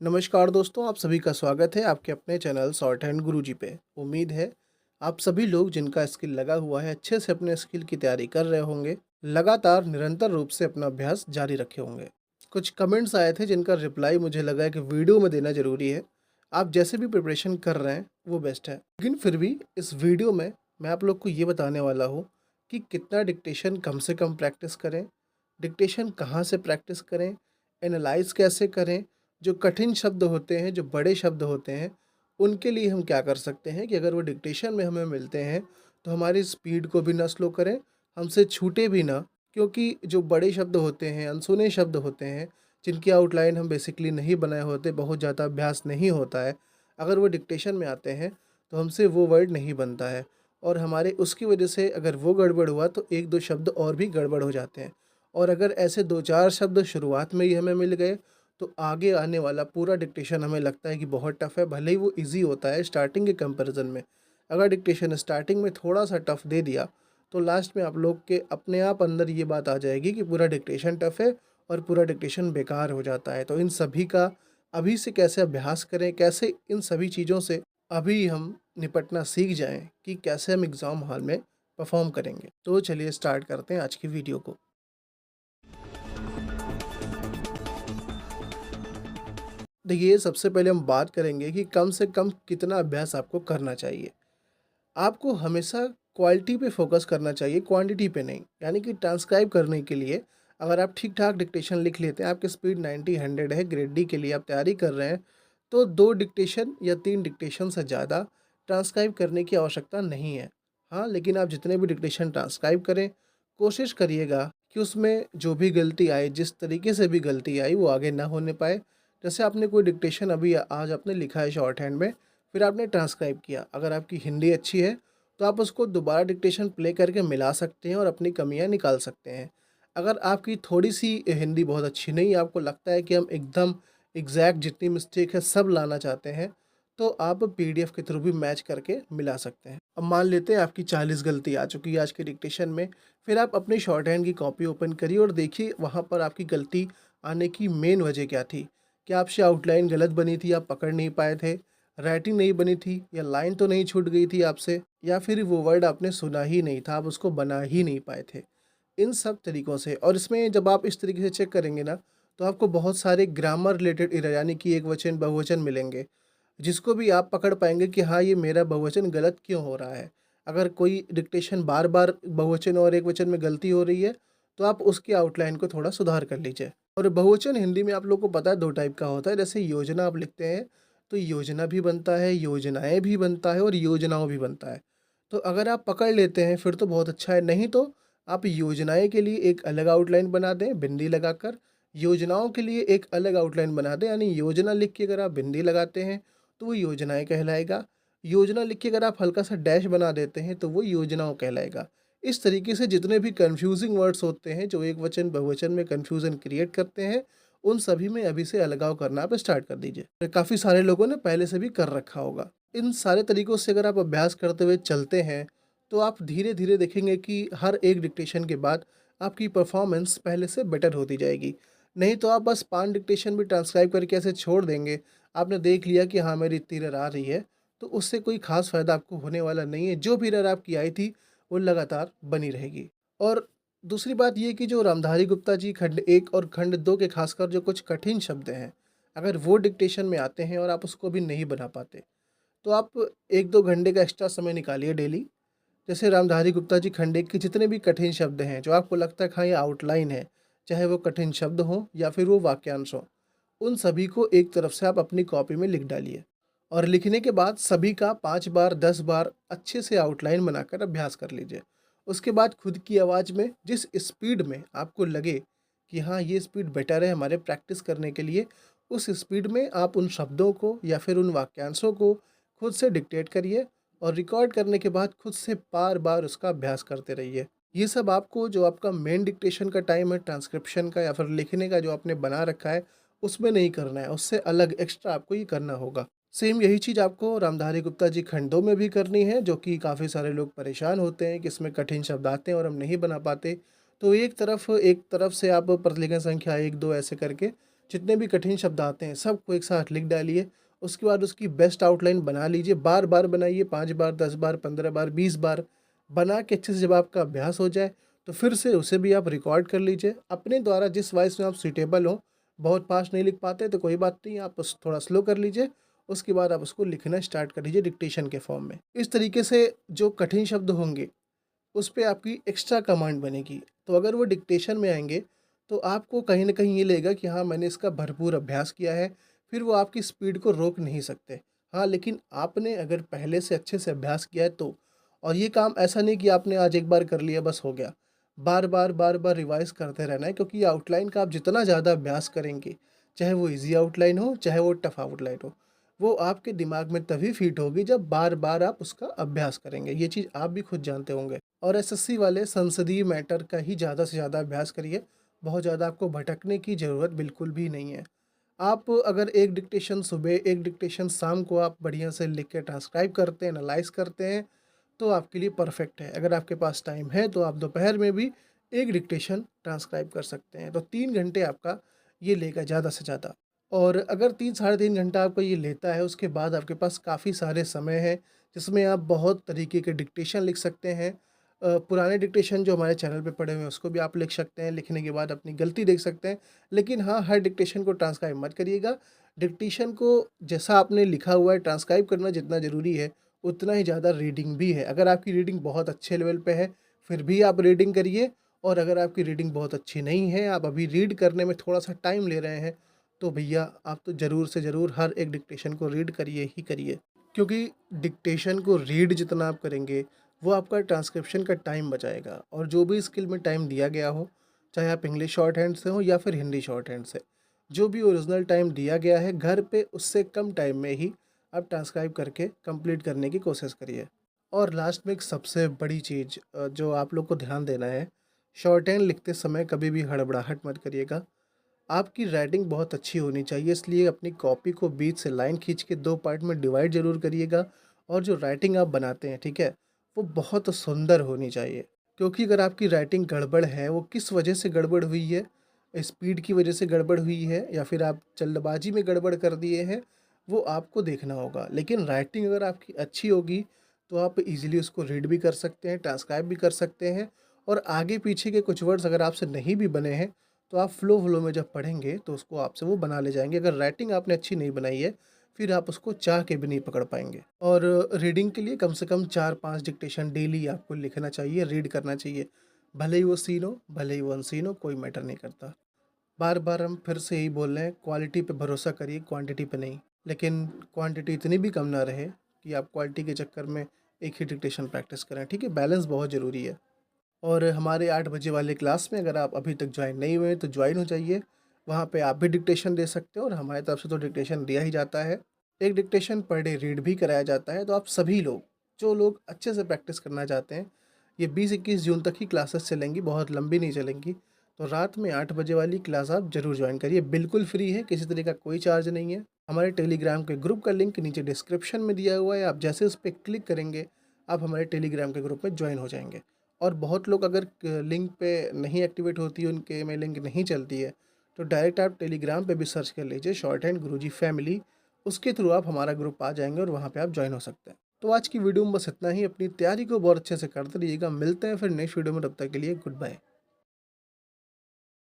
नमस्कार दोस्तों, आप सभी का स्वागत है आपके अपने चैनल शॉर्ट हैंड गुरुजी पे। उम्मीद है आप सभी लोग जिनका स्किल लगा हुआ है अच्छे से अपने स्किल की तैयारी कर रहे होंगे, लगातार निरंतर रूप से अपना अभ्यास जारी रखे होंगे। कुछ कमेंट्स आए थे जिनका रिप्लाई मुझे लगा है कि वीडियो में देना ज़रूरी है। आप जैसे भी प्रिपरेशन कर रहे हैं वो बेस्ट है, लेकिन फिर भी इस वीडियो में मैं आप लोग को ये बताने वाला हूँ कि कितना डिक्टेशन कम से कम प्रैक्टिस करें, डिक्टेशन कहाँ से प्रैक्टिस करें, एनालाइज कैसे करें, जो कठिन शब्द होते हैं, जो बड़े शब्द होते हैं, उनके लिए हम क्या कर सकते हैं कि अगर वो डिक्टेशन में हमें मिलते हैं, तो हमारी स्पीड को भी ना स्लो करें, हमसे छूटे भी ना। क्योंकि जो बड़े शब्द होते हैं, अनसुने शब्द होते हैं, जिनकी आउटलाइन हम बेसिकली नहीं बनाए होते, बहुत ज़्यादा अभ्यास नहीं होता है, अगर वो डिक्टेशन में आते हैं, तो हमसे वो वर्ड नहीं बनता है और हमारे उसकी वजह से अगर वो गड़बड़ हुआ, तो 1-2 शब्द और भी गड़बड़ हो जाते हैं। और अगर ऐसे 2-4 शब्द शुरुआत में ही हमें मिल गए, तो आगे आने वाला पूरा डिक्टेशन हमें लगता है कि बहुत टफ़ है, भले ही वो ईज़ी होता है स्टार्टिंग के कंपैरिज़न में। अगर डिक्टेशन स्टार्टिंग में थोड़ा-सा टफ़ दे दिया, तो लास्ट में आप लोग के अपने आप अंदर ये बात आ जाएगी कि पूरा डिक्टेशन टफ़ है और पूरा डिक्टेशन बेकार हो जाता है। तो इन सभी का अभी से कैसे अभ्यास करें, कैसे इन सभी चीज़ों से अभी हम निपटना सीख जाएँ कि कैसे हम एग्ज़ाम हॉल में परफ़ॉर्म करेंगे। तो चलिए स्टार्ट करते हैं आज की वीडियो को। देखिए, सबसे पहले हम बात करेंगे कि कम से कम कितना अभ्यास आपको करना चाहिए। आपको हमेशा क्वालिटी पे फ़ोकस करना चाहिए, क्वांटिटी पे नहीं। यानी कि ट्रांसक्राइब करने के लिए अगर आप ठीक-ठाक डिक्टेशन लिख लेते हैं, आपकी स्पीड 90-100 है, ग्रेड डी के लिए आप तैयारी कर रहे हैं, तो 2 डिक्टेशन या 3 डिक्टेशन से ज़्यादा ट्रांसक्राइब करने की आवश्यकता नहीं है। हाँ, लेकिन आप जितने भी डिक्टेशन ट्रांसक्राइब करें, कोशिश करिएगा कि उसमें जो भी गलती आए, जिस तरीके से भी गलती आई, वो आगे ना होने पाए। जैसे आपने कोई डिक्टेशन अभी आज आपने लिखा है शॉर्ट हैंड में, फिर आपने ट्रांसक्राइब किया। अगर आपकी हिंदी अच्छी है, तो आप उसको दोबारा डिक्टेशन प्ले करके मिला सकते हैं और अपनी कमियाँ निकाल सकते हैं। अगर आपकी थोड़ी-सी हिंदी बहुत अच्छी नहीं है, आपको लगता है कि हम एकदम एग्ज़ैक्ट जितनी मिस्टेक है सब लाना चाहते हैं, तो आप पीडीएफ के थ्रू भी मैच करके मिला सकते हैं। अब मान लेते हैं आपकी 40 गलती आ चुकी है आज के डिक्टेशन में, फिर आप अपनी शॉर्ट हैंड की कॉपी ओपन करिए और देखिए वहाँ पर आपकी गलती आने की मेन वजह क्या थी? क्या आपसे आउटलाइन गलत बनी थी, आप पकड़ नहीं पाए थे? राइटिंग नहीं बनी थी या लाइन तो नहीं छूट गई थी आपसे या फिर वो वर्ड आपने सुना ही नहीं था, आप उसको बना ही नहीं पाए थे। इन सब तरीकों से और इसमें जब आप इस तरीके से चेक करेंगे ना, तो आपको बहुत सारे ग्रामर रिलेटेड एरर यानी कि एकवचन, बहुवचन मिलेंगे, जिसको भी आप पकड़ पाएँगे कि हाँ, ये मेरा बहुवचन गलत क्यों हो रहा है। अगर कोई डिक्टेशन बार-बार बहुवचन और एकवचन में गलती हो रही है, तो आप उसकी आउटलाइन को थोड़ा सुधार कर लीजिए। और बहुवचन हिंदी में आप लोगों को पता है 2 टाइप का होता है, जैसे योजना आप लिखते हैं, तो योजना भी बनता है, योजनाएँ भी बनता है और योजनाओं भी बनता है। तो अगर आप पकड़ लेते हैं फिर तो बहुत अच्छा है, नहीं तो आप योजनाएँ के लिए एक अलग आउटलाइन बना दें बिंदी लगाकर, योजनाओं के लिए एक अलग आउटलाइन बना दें, यानी योजना लिख के अगर आप बिंदी लगाते हैं, तो वो योजनाएँ कहलाएगा। योजना लिख के अगर आप हल्का-सा डैश बना देते हैं, तो वो योजनाओं कहलाएगा। इस तरीके से जितने भी कन्फ्यूज़िंग वर्ड्स होते हैं, जो एकवचन, बहुवचन में कन्फ्यूज़न क्रिएट करते हैं, उन सभी में अभी से अलगाव करना आप स्टार्ट कर दीजिए। काफ़ी सारे लोगों ने पहले से भी कर रखा होगा। इन सारे तरीकों से अगर आप अभ्यास करते हुए चलते हैं, तो आप धीरे-धीरे देखेंगे कि हर एक डिक्टेशन के बाद आपकी परफ़ॉर्मेंस पहले से बेटर होती जाएगी। नहीं तो आप बस 5 डिक्टेशन भी ट्रांसक्राइब करके ऐसे छोड़ देंगे, आपने देख लिया कि हाँ, मेरी इतनी एरर आ रही है, तो उससे कोई ख़ास फ़ायदा आपको होने वाला नहीं है। जो भी एरर आपकी आई थी, वो लगातार बनी रहेगी। और दूसरी बात ये कि जो रामधारी गुप्ता जी खंड 1 और खंड 2 के ख़ासकर जो कुछ कठिन शब्द हैं, अगर वो डिक्टेशन में आते हैं और आप उसको भी नहीं बना पाते, तो आप 1-2 घंटे का एक्स्ट्रा समय निकालिए डेली। जैसे रामधारी गुप्ता जी खंड 1 के जितने भी कठिन शब्द हैं, जो आपको लगता है कि हाँ, ये आउटलाइन है, चाहे वो कठिन शब्द हों या फिर वो वाक्यांश हों, उन सभी को एक तरफ से आप अपनी कॉपी में लिख डालिए। और लिखने के बाद सभी का 5 बार, 10 बार अच्छे से आउटलाइन बनाकर अभ्यास कर लीजिए। उसके बाद खुद की आवाज़ में जिस स्पीड में आपको लगे कि हाँ, ये स्पीड बेटर है हमारे प्रैक्टिस करने के लिए, उस स्पीड में आप उन शब्दों को या फिर उन वाक्यांशों को खुद से डिक्टेट करिए और रिकॉर्ड करने के बाद खुद से बार-बार उसका अभ्यास करते रहिए। ये सब आपको जो आपका मेन डिक्टेशन का टाइम है, ट्रांसक्रिप्शन का या फिर लिखने का जो आपने बना रखा है, उसमें नहीं करना है, उससे अलग एक्स्ट्रा आपको ये करना होगा। सेम यही चीज़ आपको रामधारी गुप्ता जी खंड 2 में भी करनी है, जो कि काफ़ी सारे लोग परेशान होते हैं कि इसमें कठिन शब्द आते हैं और हम नहीं बना पाते। तो एक तरफ से आप प्रतिलेखन संख्या 1, 2 ऐसे करके जितने भी कठिन शब्द आते हैं सबको एक साथ लिख डालिए। उसके बाद उसकी बेस्ट आउटलाइन बना लीजिए, बार-बार बनाइए, 5 बार, 10 बार, 15 बार, 20 बार। बना के अच्छे से जब आपका अभ्यास हो जाए, तो फिर से उसे भी आप रिकॉर्ड कर लीजिए। अपने द्वारा जिस वॉइस में आप सूटेबल हो, बहुत फास्ट नहीं लिख पाते तो कोई बात नहीं, आप उस थोड़ा स्लो कर लीजिए। उसके बाद आप उसको लिखना स्टार्ट कर दीजिए डिक्टेशन के फॉर्म में। इस तरीके से जो कठिन शब्द होंगे उस पे आपकी एक्स्ट्रा कमांड बनेगी। तो अगर वो डिक्टेशन में आएँगे, तो आपको कहीं न कहीं ये लगेगा कि हाँ, मैंने इसका भरपूर अभ्यास किया है, फिर वो आपकी स्पीड को रोक नहीं सकते। हाँ, लेकिन आपने अगर पहले से अच्छे से अभ्यास किया है तो। और ये काम ऐसा नहीं कि आपने आज एक बार कर लिया बस हो गया। बार-बार, बार-बार रिवाइज़ करते रहना है, क्योंकि आउटलाइन का आप जितना ज़्यादा अभ्यास करेंगे, चाहे वो ईज़ी आउटलाइन हो, चाहे वो टफ़ आउटलाइन हो, वो आपके दिमाग में तभी फिट होगी जब बार-बार आप उसका अभ्यास करेंगे। ये चीज़ आप भी खुद जानते होंगे। और एसएससी वाले संसदीय मैटर का ही ज़्यादा से ज़्यादा अभ्यास करिए। बहुत ज़्यादा आपको भटकने की ज़रूरत बिल्कुल भी नहीं है। आप अगर एक डिक्टेशन सुबह, एक डिक्टेशन शाम को आप बढ़िया से लिख के ट्रांसक्राइब करते हैं, एनालाइज़ करते हैं, तो आपके लिए परफ़ेक्ट है। अगर आपके पास टाइम है तो आप दोपहर में भी एक डिक्टेशन ट्रांसक्राइब कर सकते हैं। तो 3 घंटे आपका ये लेगा ज़्यादा से ज़्यादा। और अगर 3 साढ़े 3 घंटा आपका ये लेता है, उसके बाद आपके पास काफ़ी सारे समय हैं, जिसमें आप बहुत तरीके के डिक्टेशन लिख सकते हैं। पुराने डिक्टेशन जो हमारे चैनल पे पड़े हुए हैं, उसको भी आप लिख सकते हैं, लिखने के बाद अपनी गलती देख सकते हैं। लेकिन हाँ, हर डिक्टेशन को ट्रांसक्राइब मत करिएगा। डिक्टेशन को जैसा आपने लिखा हुआ है, ट्रांसक्राइब करना जितना ज़रूरी है, उतना ही ज़्यादा रीडिंग भी है। अगर आपकी रीडिंग बहुत अच्छे लेवल पे है, फिर भी आप रीडिंग करिए। और अगर आपकी रीडिंग बहुत अच्छी नहीं है, आप अभी रीड करने में थोड़ा-सा टाइम ले रहे हैं, तो भैया आप तो ज़रूर से ज़रूर हर एक डिक्टेशन को रीड करिए ही करिए। क्योंकि डिक्टेशन को रीड जितना आप करेंगे, वो आपका ट्रांसक्रिप्शन का टाइम बचाएगा। और जो भी स्किल में टाइम दिया गया हो, चाहे आप इंग्लिश शॉर्ट हैंड से हो या फिर हिंदी शॉर्ट हैंड से, जो भी ओरिजिनल टाइम दिया गया है, घर पे उससे कम टाइम में ही आप ट्रांसक्राइब करके कंप्लीट करने की कोशिश करिए। और लास्ट में एक सबसे बड़ी चीज़ जो आप लोग को ध्यान देना है, शॉर्ट हैंड लिखते समय कभी भी हड़बड़ाहट मत करिएगा। आपकी राइटिंग बहुत अच्छी होनी चाहिए, इसलिए अपनी कॉपी को बीच से लाइन खींच के 2 पार्ट में डिवाइड ज़रूर करिएगा। और जो राइटिंग आप बनाते हैं, ठीक है? वो बहुत सुंदर होनी चाहिए। क्योंकि अगर आपकी राइटिंग गड़बड़ है, वो किस वजह से गड़बड़ हुई है? स्पीड की वजह से गड़बड़ हुई है या फिर आप जल्दबाजी में गड़बड़ कर दिए हैं, वो आपको देखना होगा। लेकिन राइटिंग अगर आपकी अच्छी होगी, तो आप ईज़िली उसको रीड भी कर सकते हैं, ट्रांसक्राइब भी कर सकते हैं। और आगे-पीछे के कुछ वर्ड्स अगर आपसे नहीं भी बने हैं, तो आप फ़्लो में जब पढ़ेंगे तो उसको आपसे वो बना ले जाएँगे। अगर राइटिंग आपने अच्छी नहीं बनाई है, फिर आप उसको चाह के भी नहीं पकड़ पाएँगे। और रीडिंग के लिए कम से कम 4-5 डिक्टेशन डेली आपको लिखना चाहिए, रीड करना चाहिए। भले ही वो सीन हो, भले ही वो अनसीन हो, कोई मैटर नहीं करता। बार-बार हम फिर से यही बोल रहे हैं, क्वालिटी पे भरोसा करिए, क्वांटिटी पे नहीं। लेकिन क्वांटिटी इतनी भी कम ना रहे कि आप क्वालिटी के चक्कर में एक ही डिक्टेशन प्रैक्टिस करें, ठीक है? बैलेंस बहुत ज़रूरी है। और हमारे 8 बजे वाले क्लास में अगर आप अभी तक ज्वाइन नहीं हुए हैं तो ज्वाइन हो जाइए। वहाँ पे आप भी डिक्टेशन दे सकते हो और हमारी तरफ से तो डिक्टेशन दिया ही जाता है। एक डिक्टेशन पर डे रीड भी कराया जाता है। तो आप सभी लोग, जो लोग अच्छे से प्रैक्टिस करना चाहते हैं, ये 20-21 जून तक ही क्लासेस चलेंगी, बहुत लंबी नहीं चलेंगी। तो रात में 8 बजे वाली क्लास आप ज़रूर ज्वाइन करिए, बिल्कुल फ्री है, किसी तरह का कोई चार्ज नहीं है। हमारे टेलीग्राम के ग्रुप का लिंक नीचे डिस्क्रिप्शन में दिया हुआ है, आप जैसे उस पे क्लिक करेंगे, आप हमारे टेलीग्राम के ग्रुप में ज्वाइन हो जाएँगे। और बहुत लोग अगर लिंक पे नहीं एक्टिवेट होती है, उनके में लिंक नहीं चलती है, तो डायरेक्ट आप टेलीग्राम पे भी सर्च कर लीजिए शॉर्ट हैंड गुरुजी फैमिली। उसके थ्रू आप हमारा ग्रुप आ जाएंगे और वहाँ पे आप ज्वाइन हो सकते हैं। तो आज की वीडियो में बस इतना ही। अपनी तैयारी को बहुत अच्छे से करते रहिएगा। मिलते हैं फिर नेक्स्ट वीडियो में, तब तक के लिए गुड बाय।